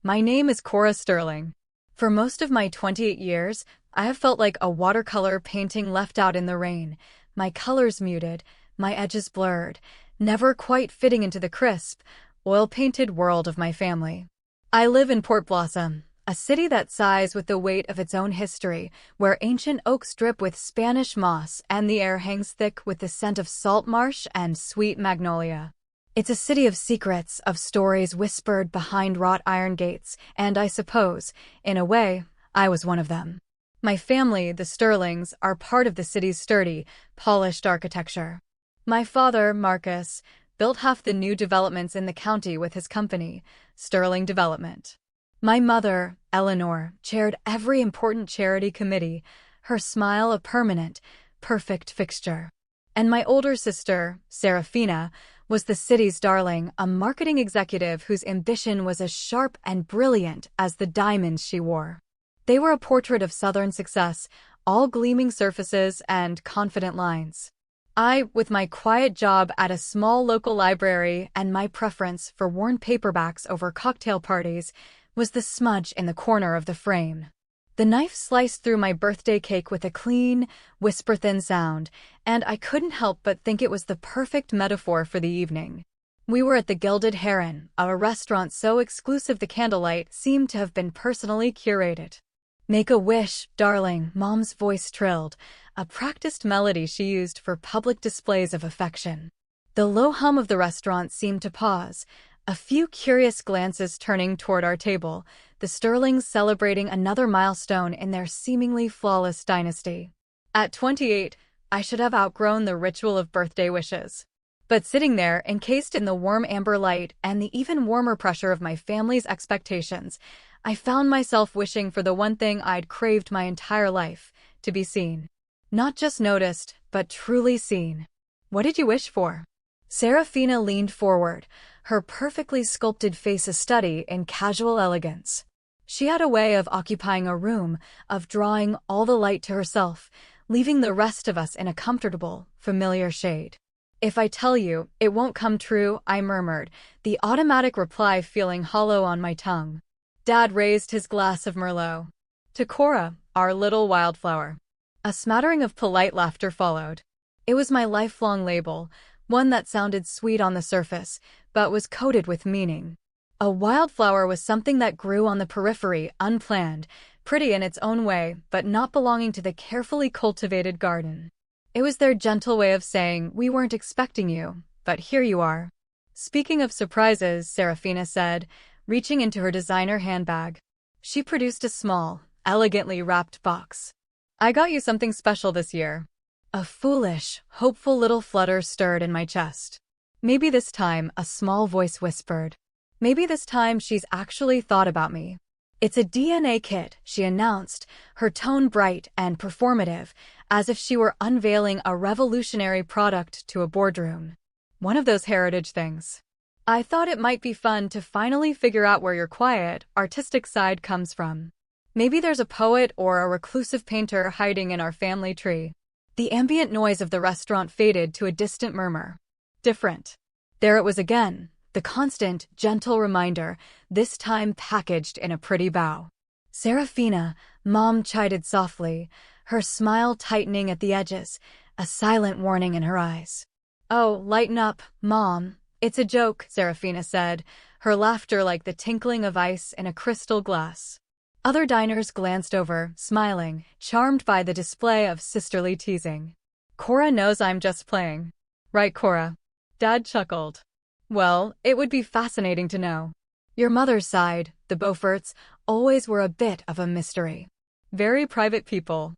My name is Cora Sterling. For most of my 28 years, I have felt like a watercolor painting left out in the rain, my colors muted, my edges blurred, never quite fitting into the crisp, oil-painted world of my family. I live in Port Blossom, a city that sighs with the weight of its own history, where ancient oaks drip with Spanish moss and the air hangs thick with the scent of salt marsh and sweet magnolia. It's a city of secrets, of stories whispered behind wrought iron gates, and I suppose, in a way, I was one of them. My family, the Sterlings, are part of the city's sturdy, polished architecture. My father, Marcus, built half the new developments in the county with his company, Sterling Development. My mother, Eleanor, chaired every important charity committee, her smile a permanent, perfect fixture. And my older sister, Serafina, was the city's darling, a marketing executive whose ambition was as sharp and brilliant as the diamonds she wore. They were a portrait of Southern success, all gleaming surfaces and confident lines. I, with my quiet job at a small local library and my preference for worn paperbacks over cocktail parties, was the smudge in the corner of the frame. The knife sliced through my birthday cake with a clean, whisper-thin sound, and I couldn't help but think it was the perfect metaphor for the evening. We were at the Gilded Heron, a restaurant so exclusive the candlelight seemed to have been personally curated. "Make a wish, darling," Mom's voice trilled, a practiced melody she used for public displays of affection. The low hum of the restaurant seemed to pause, a few curious glances turning toward our table, the Sterlings celebrating another milestone in their seemingly flawless dynasty. At 28, I should have outgrown the ritual of birthday wishes. But sitting there, encased in the warm amber light and the even warmer pressure of my family's expectations, I found myself wishing for the one thing I'd craved my entire life, to be seen. Not just noticed, but truly seen. "What did you wish for?" Serafina leaned forward, her perfectly sculpted face a study in casual elegance. She had a way of occupying a room, of drawing all the light to herself, leaving the rest of us in a comfortable, familiar shade. "If I tell you, it won't come true," I murmured, the automatic reply feeling hollow on my tongue. Dad raised his glass of Merlot. "To Cora, our little wildflower." A smattering of polite laughter followed. It was my lifelong label, one that sounded sweet on the surface, but was coated with meaning. A wildflower was something that grew on the periphery, unplanned, pretty in its own way, but not belonging to the carefully cultivated garden. It was their gentle way of saying, "We weren't expecting you, but here you are." "Speaking of surprises," Serafina said, reaching into her designer handbag. She produced a small, elegantly wrapped box. "I got you something special this year." A foolish, hopeful little flutter stirred in my chest. Maybe this time, a small voice whispered. Maybe this time she's actually thought about me. "It's a DNA kit," she announced, her tone bright and performative, as if she were unveiling a revolutionary product to a boardroom. "One of those heritage things. I thought it might be fun to finally figure out where your quiet, artistic side comes from. Maybe there's a poet or a reclusive painter hiding in our family tree." The ambient noise of the restaurant faded to a distant murmur. Different. There it was again, the constant, gentle reminder, this time packaged in a pretty bow. "Serafina," Mom chided softly, her smile tightening at the edges, a silent warning in her eyes. "Oh, lighten up, Mom. It's a joke," Serafina said, her laughter like the tinkling of ice in a crystal glass. Other diners glanced over, smiling, charmed by the display of sisterly teasing. "Cora knows I'm just playing. Right, Cora?" Dad chuckled. "Well, it would be fascinating to know." Your mother's side, the Beauforts, always were a bit of a mystery. Very private people.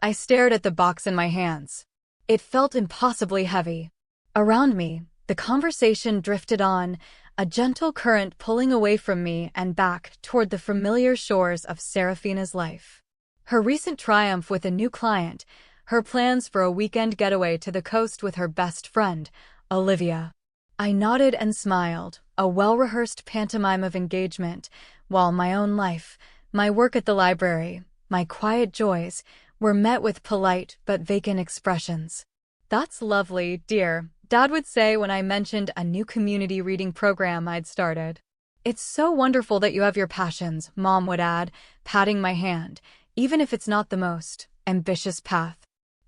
I stared at the box in my hands. It felt impossibly heavy. Around me, the conversation drifted on, a gentle current pulling away from me and back toward the familiar shores of Serafina's life. Her recent triumph with a new client, her plans for a weekend getaway to the coast with her best friend, Olivia. I nodded and smiled, a well-rehearsed pantomime of engagement, while my own life, my work at the library, my quiet joys, were met with polite but vacant expressions. "That's lovely, dear," Dad would say when I mentioned a new community reading program I'd started. It's so wonderful that you have your passions, Mom would add, patting my hand, even if it's not the most ambitious path.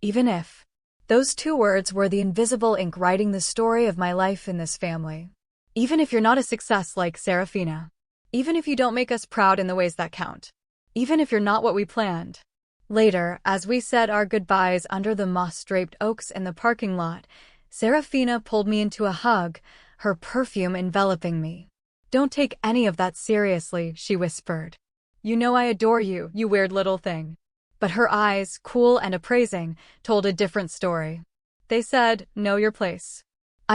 Even if. Those two words were the invisible ink writing the story of my life in this family. Even if you're not a success like Serafina. Even if you don't make us proud in the ways that count. Even if you're not what we planned. Later, as we said our goodbyes under the moss-draped oaks in the parking lot, Serafina pulled me into a hug, her perfume enveloping me. "Don't take any of that seriously," she whispered. "You know I adore you, you weird little thing." But her eyes, cool and appraising, told a different story. They said, "Know your place."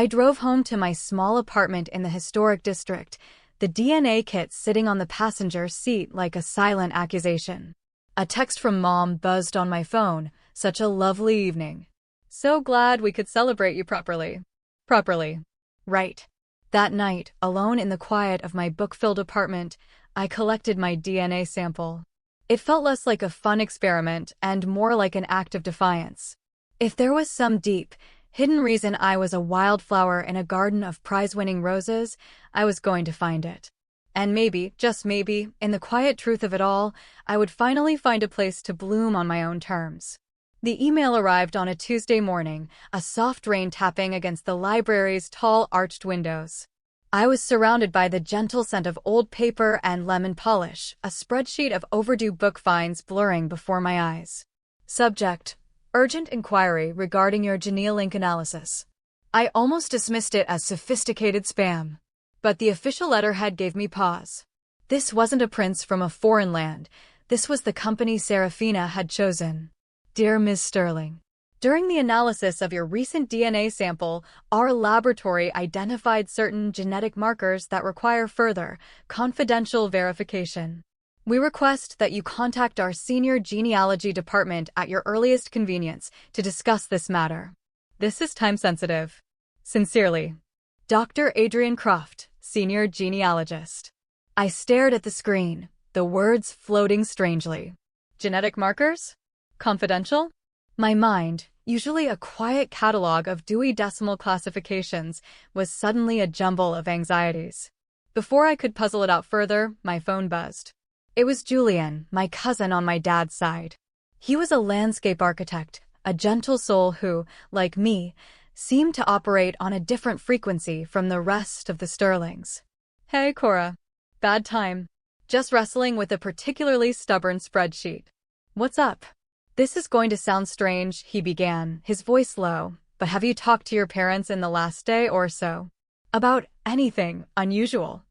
I drove home to my small apartment in the historic district, the DNA kit sitting on the passenger seat like a silent accusation. A text from Mom buzzed on my phone. "Such a lovely evening. So glad we could celebrate you properly." Properly. Right. That night, alone in the quiet of my book-filled apartment, I collected my DNA sample. It felt less like a fun experiment and more like an act of defiance. If there was some deep, hidden reason I was a wildflower in a garden of prize-winning roses, I was going to find it. And maybe, just maybe, in the quiet truth of it all, I would finally find a place to bloom on my own terms. The email arrived on a Tuesday morning, a soft rain tapping against the library's tall arched windows. I was surrounded by the gentle scent of old paper and lemon polish, a spreadsheet of overdue book finds blurring before my eyes. Subject: Urgent inquiry regarding your genealink analysis. I almost dismissed it as sophisticated spam. But the official letterhead gave me pause. This wasn't a prince from a foreign land. This was the company Serafina had chosen. Dear Ms. Sterling, during the analysis of your recent DNA sample, our laboratory identified certain genetic markers that require further, confidential verification. We request that you contact our senior genealogy department at your earliest convenience to discuss this matter. This is time-sensitive. Sincerely, Dr. Adrian Croft, Senior Genealogist. I stared at the screen, the words floating strangely. Genetic markers? Confidential? My mind, usually a quiet catalog of Dewey Decimal classifications, was suddenly a jumble of anxieties. Before I could puzzle it out further, my phone buzzed. It was Julian, my cousin on my dad's side. He was a landscape architect, a gentle soul who, like me, seemed to operate on a different frequency from the rest of the Sterlings. "Hey, Cora. Bad time. Just wrestling with a particularly stubborn spreadsheet." "What's up?" "This is going to sound strange," he began, his voice low, "but have you talked to your parents in the last day or so? About anything unusual?"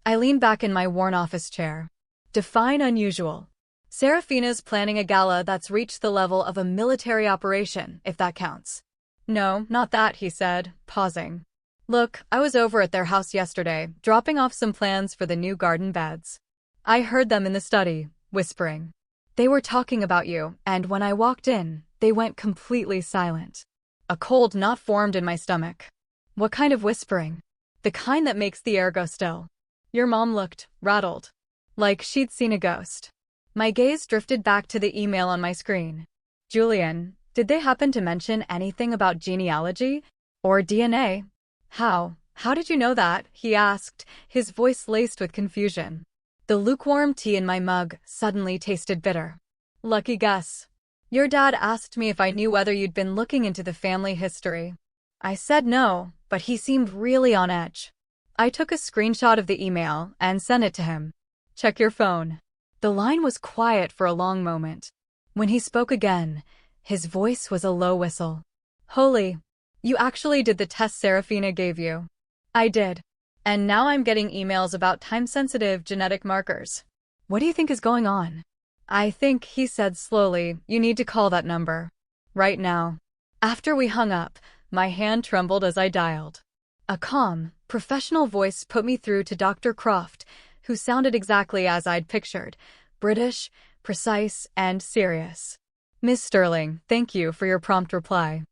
I leaned back in my worn office chair. Define unusual. Serafina's planning a gala that's reached the level of a military operation, if that counts. "No, not that," he said, pausing. "Look, I was over at their house yesterday, dropping off some plans for the new garden beds. I heard them in the study, whispering. They were talking about you, and when I walked in, they went completely silent. A cold knot formed in my stomach." "What kind of whispering?" "The kind that makes the air go still." Your mom looked rattled, like she'd seen a ghost. My gaze drifted back to the email on my screen. "Julian, did they happen to mention anything about genealogy? Or DNA?" How did you know that?" he asked, his voice laced with confusion. The lukewarm tea in my mug suddenly tasted bitter. "Lucky guess. Your dad asked me if I knew whether you'd been looking into the family history. I said no, but he seemed really on edge. I took a screenshot of the email and sent it to him. Check your phone." The line was quiet for a long moment. When he spoke again, his voice was a low whistle. "Holy, you actually did the test Serafina gave you." "I did. And now I'm getting emails about time-sensitive genetic markers." "What do you think is going on?" "I think," he said slowly, "you need to call that number. Right now." After we hung up, my hand trembled as I dialed. A calm, professional voice put me through to Dr. Croft, who sounded exactly as I'd pictured, British, precise, and serious. "Ms. Sterling, thank you for your prompt reply.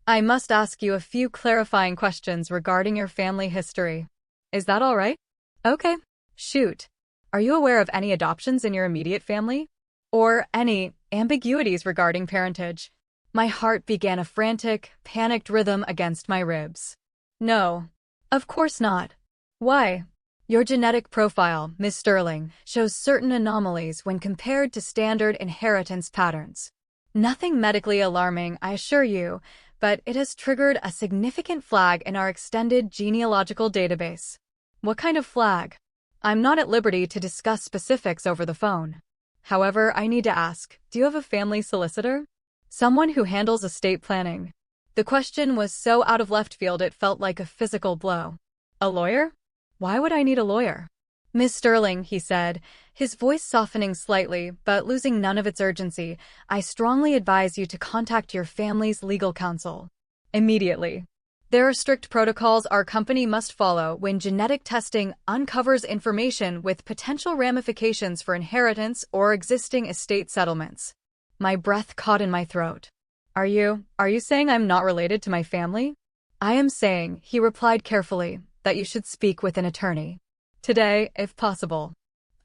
I must ask you a few clarifying questions regarding your family history. Is that all right?" "Okay. Shoot. Are you aware of any adoptions in your immediate family? Or any ambiguities regarding parentage?" My heart began a frantic, panicked rhythm against my ribs. "No. Of course not. Why?" Your genetic profile, Ms. Sterling, shows certain anomalies when compared to standard inheritance patterns. Nothing medically alarming, I assure you, but it has triggered a significant flag in our extended genealogical database. What kind of flag? I'm not at liberty to discuss specifics over the phone. However, I need to ask, do you have a family solicitor? Someone who handles estate planning. The question was so out of left field it felt like a physical blow. A lawyer? Why would I need a lawyer? Miss Sterling, he said, his voice softening slightly, but losing none of its urgency, I strongly advise you to contact your family's legal counsel. Immediately. There are strict protocols our company must follow when genetic testing uncovers information with potential ramifications for inheritance or existing estate settlements. My breath caught in my throat. Are you saying I'm not related to my family? I am saying, he replied carefully, that you should speak with an attorney. Today, if possible.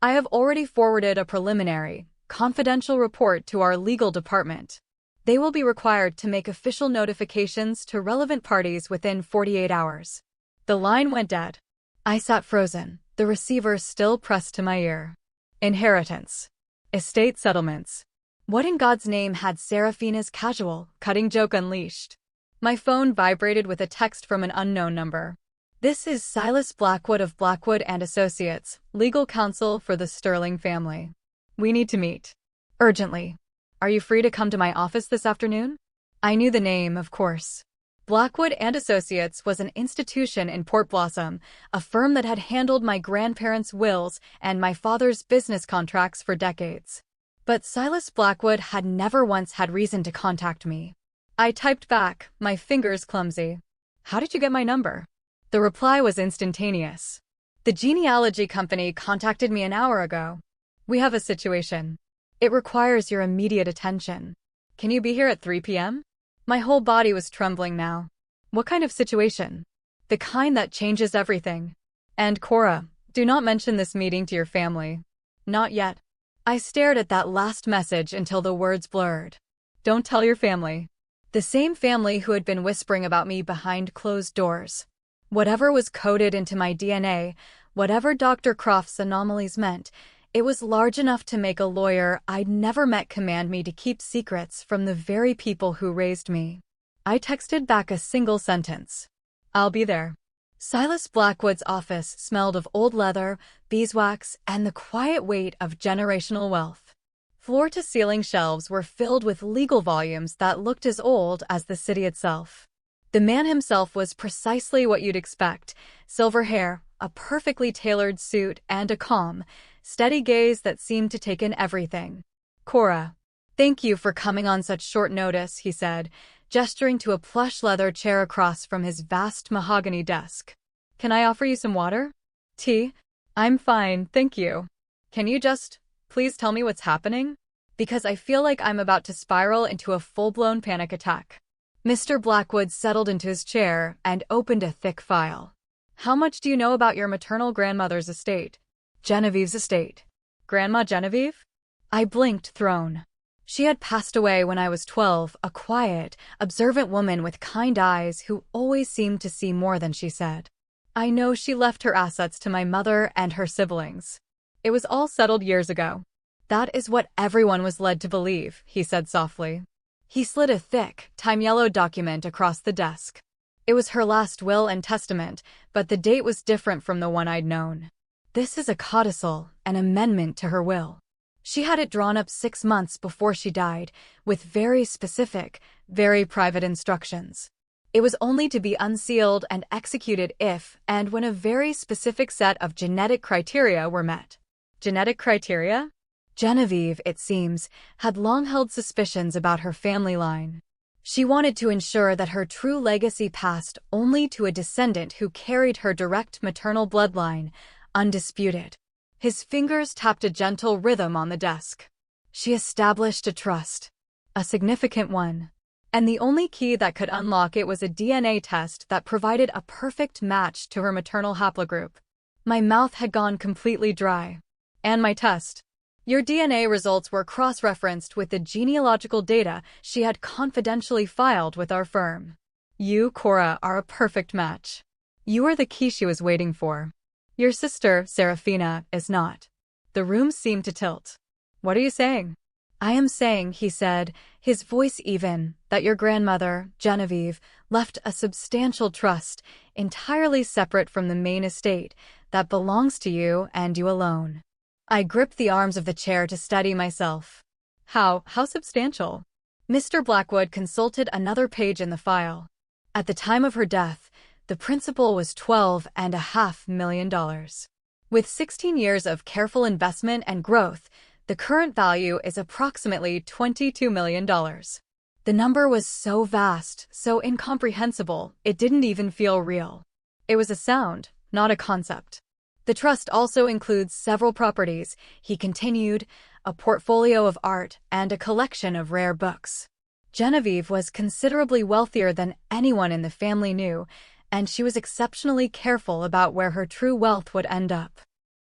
I have already forwarded a preliminary, confidential report to our legal department. They will be required to make official notifications to relevant parties within 48 hours. The line went dead. I sat frozen, the receiver still pressed to my ear. Inheritance. Estate settlements. What in God's name had Seraphina's casual, cutting joke unleashed? My phone vibrated with a text from an unknown number. This is Silas Blackwood of Blackwood & Associates, legal counsel for the Sterling family. We need to meet. Urgently. Are you free to come to my office this afternoon? I knew the name, of course. Blackwood & Associates was an institution in Port Blossom, a firm that had handled my grandparents' wills and my father's business contracts for decades. But Silas Blackwood had never once had reason to contact me. I typed back, my fingers clumsy. How did you get my number? The reply was instantaneous. The genealogy company contacted me an hour ago. We have a situation. It requires your immediate attention. Can you be here at 3 p.m.? My whole body was trembling now. What kind of situation? The kind that changes everything. And Cora, do not mention this meeting to your family. Not yet. I stared at that last message until the words blurred. Don't tell your family. The same family who had been whispering about me behind closed doors. Whatever was coded into my DNA, whatever Dr. Croft's anomalies meant, it was large enough to make a lawyer I'd never met command me to keep secrets from the very people who raised me. I texted back a single sentence. I'll be there. Silas Blackwood's office smelled of old leather, beeswax, and the quiet weight of generational wealth. Floor-to-ceiling shelves were filled with legal volumes that looked as old as the city itself. The man himself was precisely what you'd expect. Silver hair, a perfectly tailored suit, and a calm, steady gaze that seemed to take in everything. Cora, thank you for coming on such short notice, he said, gesturing to a plush leather chair across from his vast mahogany desk. Can I offer you some water? Tea? I'm fine, thank you. Can you just, please tell me what's happening? Because I feel like I'm about to spiral into a full-blown panic attack. Mr. Blackwood settled into his chair and opened a thick file. How much do you know about your maternal grandmother's estate? Genevieve's estate. Grandma Genevieve? I blinked, thrown. She had passed away when I was 12, a quiet, observant woman with kind eyes who always seemed to see more than she said. I know she left her assets to my mother and her siblings. It was all settled years ago. That is what everyone was led to believe, he said softly. He slid a thick, time-yellowed document across the desk. It was her last will and testament, but the date was different from the one I'd known. This is a codicil, an amendment to her will. She had it drawn up 6 months before she died, with very specific, very private instructions. It was only to be unsealed and executed if and when a very specific set of genetic criteria were met. Genetic criteria? Genevieve, it seems, had long held suspicions about her family line. She wanted to ensure that her true legacy passed only to a descendant who carried her direct maternal bloodline, undisputed. His fingers tapped a gentle rhythm on the desk. She established a trust. A significant one. And the only key that could unlock it was a DNA test that provided a perfect match to her maternal haplogroup. My mouth had gone completely dry. And my test. Your DNA results were cross-referenced with the genealogical data she had confidentially filed with our firm. You, Cora, are a perfect match. You are the key she was waiting for. Your sister, Serafina, is not. The room seemed to tilt. What are you saying? I am saying, he said, his voice even, that your grandmother, Genevieve, left a substantial trust, entirely separate from the main estate, that belongs to you and you alone. I gripped the arms of the chair to steady myself. How substantial? Mr. Blackwood consulted another page in the file. At the time of her death, the principal was $12.5 million. With 16 years of careful investment and growth, the current value is approximately $22 million. The number was so vast, so incomprehensible, it didn't even feel real. It was a sound, not a concept. The trust also includes several properties, he continued, a portfolio of art, and a collection of rare books. Genevieve was considerably wealthier than anyone in the family knew, and she was exceptionally careful about where her true wealth would end up.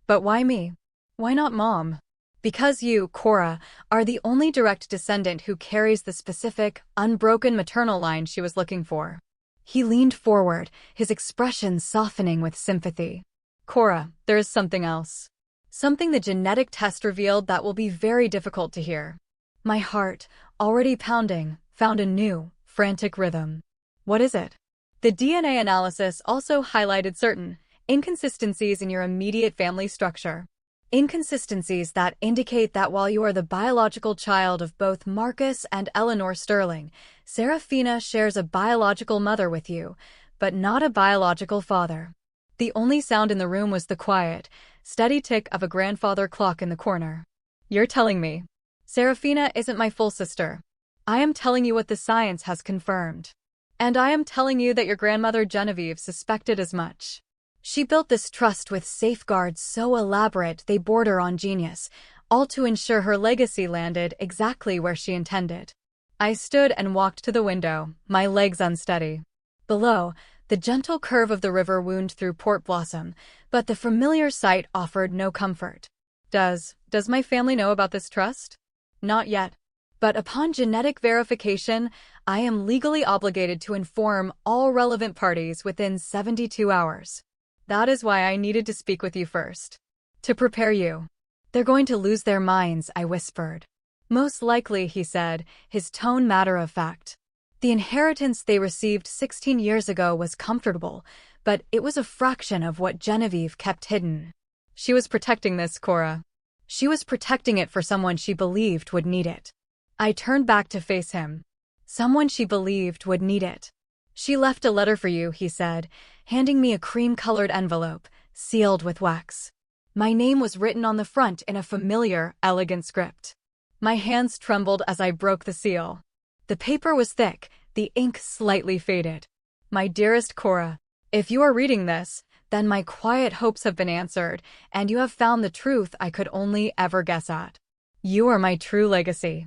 But why me? Why not Mom? Because you, Cora, are the only direct descendant who carries the specific, unbroken maternal line she was looking for. He leaned forward, his expression softening with sympathy. Cora, there is something else. Something the genetic test revealed that will be very difficult to hear. My heart, already pounding, found a new, frantic rhythm. What is it? The DNA analysis also highlighted certain inconsistencies in your immediate family structure. Inconsistencies that indicate that while you are the biological child of both Marcus and Eleanor Sterling, Serafina shares a biological mother with you, but not a biological father. The only sound in the room was the quiet, steady tick of a grandfather clock in the corner. You're telling me Serafina isn't my full sister. I am telling you what the science has confirmed. And I am telling you that your grandmother Genevieve suspected as much. She built this trust with safeguards so elaborate they border on genius, all to ensure her legacy landed exactly where she intended. I stood and walked to the window, my legs unsteady. Below, the gentle curve of the river wound through Port Blossom, but the familiar sight offered no comfort. Does my family know about this trust? Not yet. But upon genetic verification, I am legally obligated to inform all relevant parties within 72 hours. That is why I needed to speak with you first. To prepare you. They're going to lose their minds, I whispered. Most likely, he said, his tone matter of fact. The inheritance they received 16 years ago was comfortable, but it was a fraction of what Genevieve kept hidden. She was protecting this, Cora. She was protecting it for someone she believed would need it. I turned back to face him. Someone she believed would need it. She left a letter for you, he said, handing me a cream-colored envelope, sealed with wax. My name was written on the front in a familiar, elegant script. My hands trembled as I broke the seal. The paper was thick, the ink slightly faded. My dearest Cora, if you are reading this, then my quiet hopes have been answered, and you have found the truth I could only ever guess at. You are my true legacy.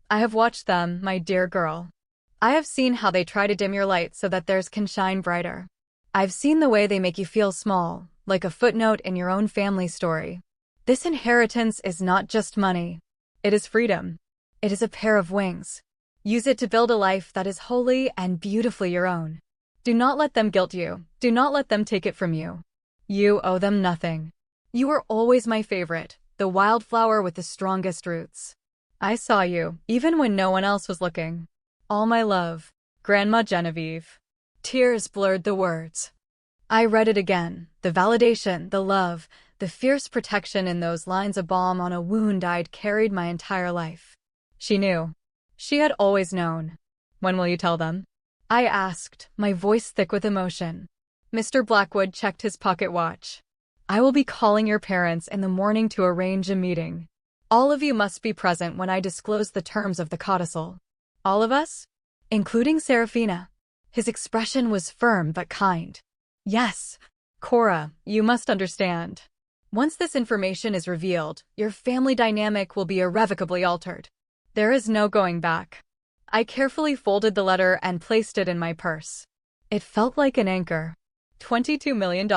I have watched them, my dear girl. I have seen how they try to dim your light so that theirs can shine brighter. I've seen the way they make you feel small, like a footnote in your own family story. This inheritance is not just money. It is freedom. It is a pair of wings. Use it to build a life that is wholly and beautifully your own. Do not let them guilt you. Do not let them take it from you. You owe them nothing. You were always my favorite, the wildflower with the strongest roots. I saw you, even when no one else was looking. All my love, Grandma Genevieve. Tears blurred the words. I read it again, the validation, the love, the fierce protection in those lines, a balm on a wound I'd carried my entire life. She knew. She had always known. When will you tell them? I asked, my voice thick with emotion. Mr. Blackwood checked his pocket watch. I will be calling your parents in the morning to arrange a meeting. All of you must be present when I disclose the terms of the codicil. All of us? Including Serafina. His expression was firm but kind. Yes. Cora, you must understand. Once this information is revealed, your family dynamic will be irrevocably altered. There is no going back. I carefully folded the letter and placed it in my purse. It felt like an anchor. $22 million.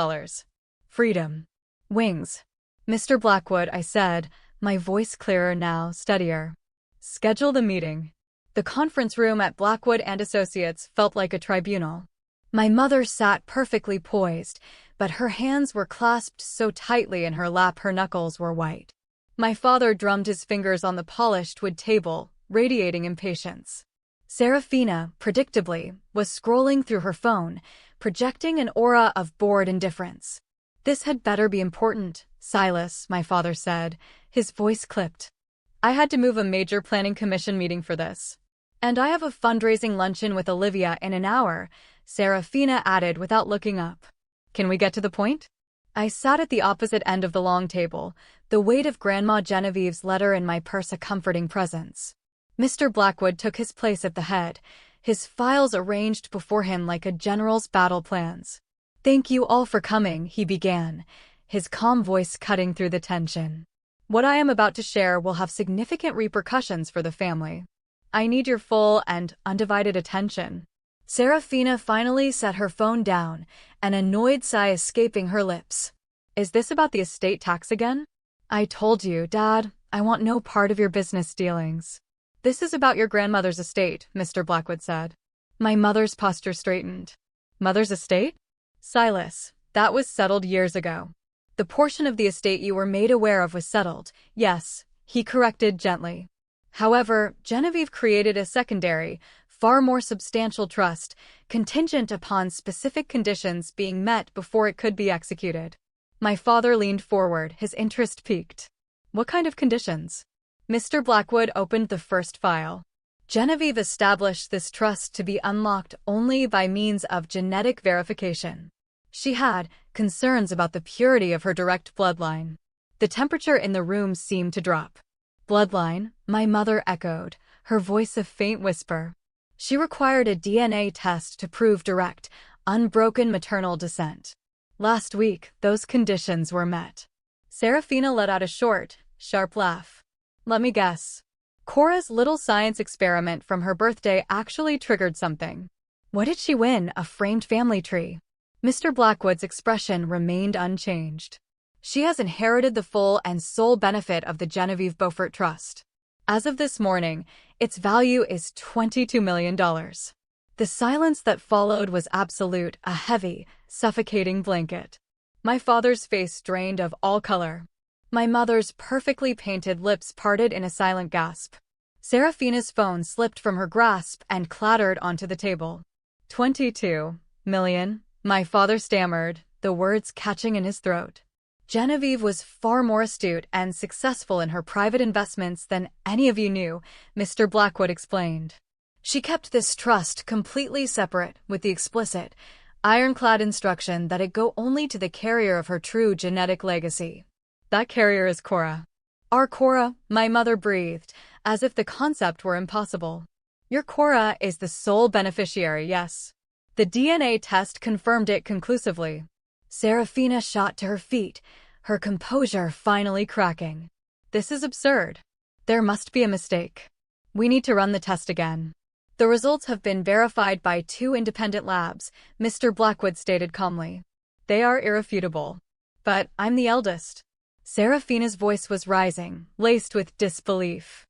Freedom. Wings. Mr. Blackwood, I said, my voice clearer now, steadier. Schedule the meeting. The conference room at Blackwood and Associates felt like a tribunal. My mother sat perfectly poised, but her hands were clasped so tightly in her lap her knuckles were white. My father drummed his fingers on the polished wood table, radiating impatience. Serafina, predictably, was scrolling through her phone, projecting an aura of bored indifference. "This had better be important, Silas," my father said, his voice clipped. "I had to move a major planning commission meeting for this. And I have a fundraising luncheon with Olivia in an hour," Serafina added without looking up. "Can we get to the point?" I sat at the opposite end of the long table, the weight of Grandma Genevieve's letter in my purse a comforting presence. Mr. Blackwood took his place at the head, his files arranged before him like a general's battle plans. "Thank you all for coming," he began, his calm voice cutting through the tension. "What I am about to share will have significant repercussions for the family. I need your full and undivided attention." Serafina finally set her phone down, an annoyed sigh escaping her lips. "Is this about the estate tax again?" "I told you, Dad, I want no part of your business dealings." "This is about your grandmother's estate," Mr. Blackwood said. My mother's posture straightened. "Mother's estate?" "Silas, that was settled years ago. The portion of the estate you were made aware of was settled, yes," he corrected gently. "However, Genevieve created a secondary, far more substantial trust, contingent upon specific conditions being met before it could be executed." My father leaned forward, his interest piqued. "What kind of conditions?" Mr. Blackwood opened the first file. Genevieve established this trust to be unlocked only by means of genetic verification. She had concerns about the purity of her direct bloodline. The temperature in the room seemed to drop. "Bloodline?" my mother echoed, her voice a faint whisper. She required a DNA test to prove direct, unbroken maternal descent. Last week, those conditions were met. Serafina let out a short, sharp laugh. "Let me guess. Cora's little science experiment from her birthday actually triggered something." "What did she win? A framed family tree?" Mr. Blackwood's expression remained unchanged. "She has inherited the full and sole benefit of the Genevieve Beaufort Trust. As of this morning, its value is $22 million. The silence that followed was absolute, a heavy, suffocating blanket. My father's face drained of all color. My mother's perfectly painted lips parted in a silent gasp. Serafina's phone slipped from her grasp and clattered onto the table. $22 million, my father stammered, the words catching in his throat. Genevieve was far more astute and successful in her private investments than any of you knew, Mr. Blackwood explained. She kept this trust completely separate, with the explicit, ironclad instruction that it go only to the carrier of her true genetic legacy. That carrier is Cora. Our Cora, my mother breathed, as if the concept were impossible. Your Cora is the sole beneficiary, yes. The DNA test confirmed it conclusively. Serafina shot to her feet, her composure finally cracking. This is absurd. There must be a mistake. We need to run the test again. The results have been verified by 2 independent labs, Mr. Blackwood stated calmly. They are irrefutable. But I'm the eldest. Serafina's voice was rising, laced with disbelief.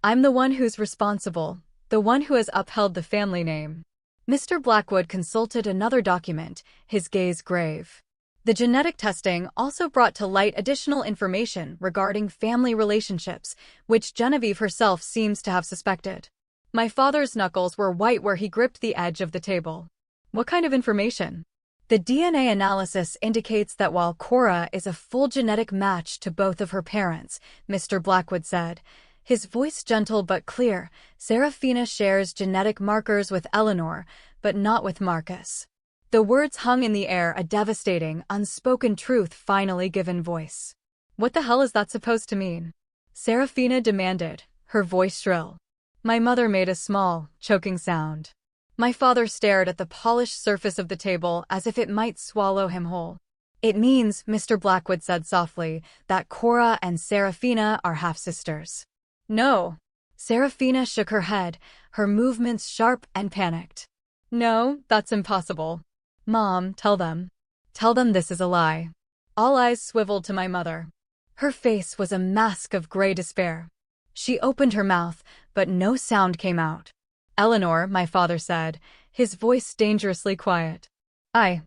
I'm the one who's responsible, the one who has upheld the family name. Mr. Blackwood consulted another document, his gaze grave. The genetic testing also brought to light additional information regarding family relationships, which Genevieve herself seems to have suspected. My father's knuckles were white where he gripped the edge of the table. What kind of information? The DNA analysis indicates that while Cora is a full genetic match to both of her parents, Mr. Blackwood said, his voice gentle but clear, Serafina shares genetic markers with Eleanor, but not with Marcus. The words hung in the air, a devastating, unspoken truth finally given voice. What the hell is that supposed to mean? Serafina demanded, her voice shrill. My mother made a small, choking sound. My father stared at the polished surface of the table as if it might swallow him whole. It means, Mr. Blackwood said softly, that Cora and Serafina are half-sisters. No. Serafina shook her head, her movements sharp and panicked. No, that's impossible. Mom, tell them. Tell them this is a lie. All eyes swiveled to my mother. Her face was a mask of gray despair. She opened her mouth, but no sound came out. Eleanor, my father said, his voice dangerously quiet. I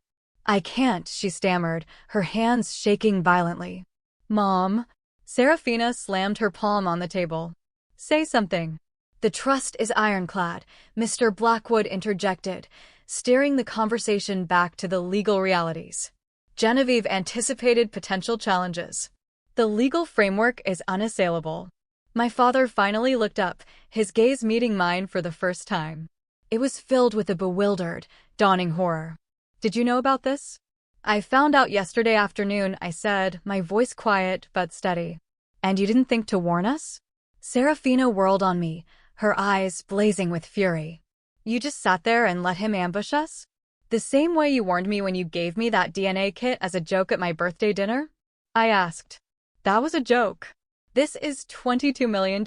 I can't, she stammered, her hands shaking violently. Mom. Serafina slammed her palm on the table. Say something. The trust is ironclad, Mr. Blackwood interjected, steering the conversation back to the legal realities. Genevieve anticipated potential challenges. The legal framework is unassailable. My father finally looked up, his gaze meeting mine for the first time. It was filled with a bewildered, dawning horror. Did you know about this? I found out yesterday afternoon, I said, my voice quiet but steady. And you didn't think to warn us? Serafina whirled on me, her eyes blazing with fury. You just sat there and let him ambush us? The same way you warned me when you gave me that DNA kit as a joke at my birthday dinner? I asked. That was a joke. This is $22 million.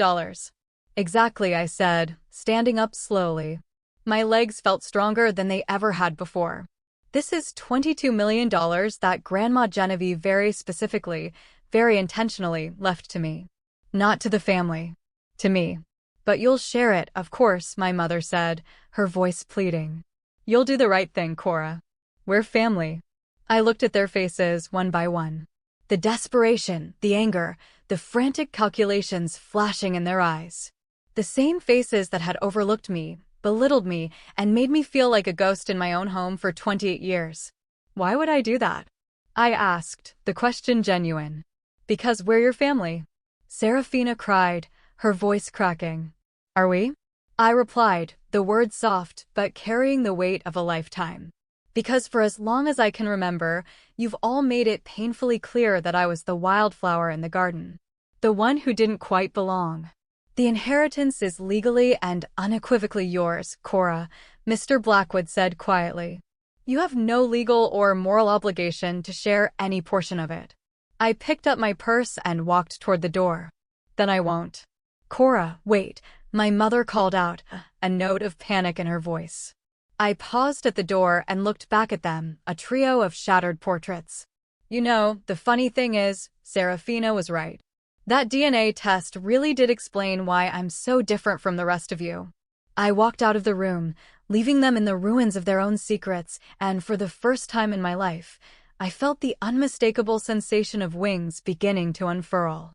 Exactly, I said, standing up slowly. My legs felt stronger than they ever had before. This is $22 million that Grandma Genevieve very specifically, very intentionally left to me. Not to the family. To me. But you'll share it, of course, my mother said, her voice pleading. You'll do the right thing, Cora. We're family. I looked at their faces one by one. The desperation, the anger, the frantic calculations flashing in their eyes. The same faces that had overlooked me, belittled me, and made me feel like a ghost in my own home for 28 years. Why would I do that? I asked, the question genuine. Because we're your family. Serafina cried, her voice cracking. Are we? I replied, the words soft but carrying the weight of a lifetime. Because for as long as I can remember, you've all made it painfully clear that I was the wildflower in the garden. The one who didn't quite belong. The inheritance is legally and unequivocally yours, Cora, Mr. Blackwood said quietly. You have no legal or moral obligation to share any portion of it. I picked up my purse and walked toward the door. Then I won't. Cora, wait, my mother called out, a note of panic in her voice. I paused at the door and looked back at them, a trio of shattered portraits. You know, the funny thing is, Serafina was right. That DNA test really did explain why I'm so different from the rest of you. I walked out of the room, leaving them in the ruins of their own secrets, and for the first time in my life, I felt the unmistakable sensation of wings beginning to unfurl.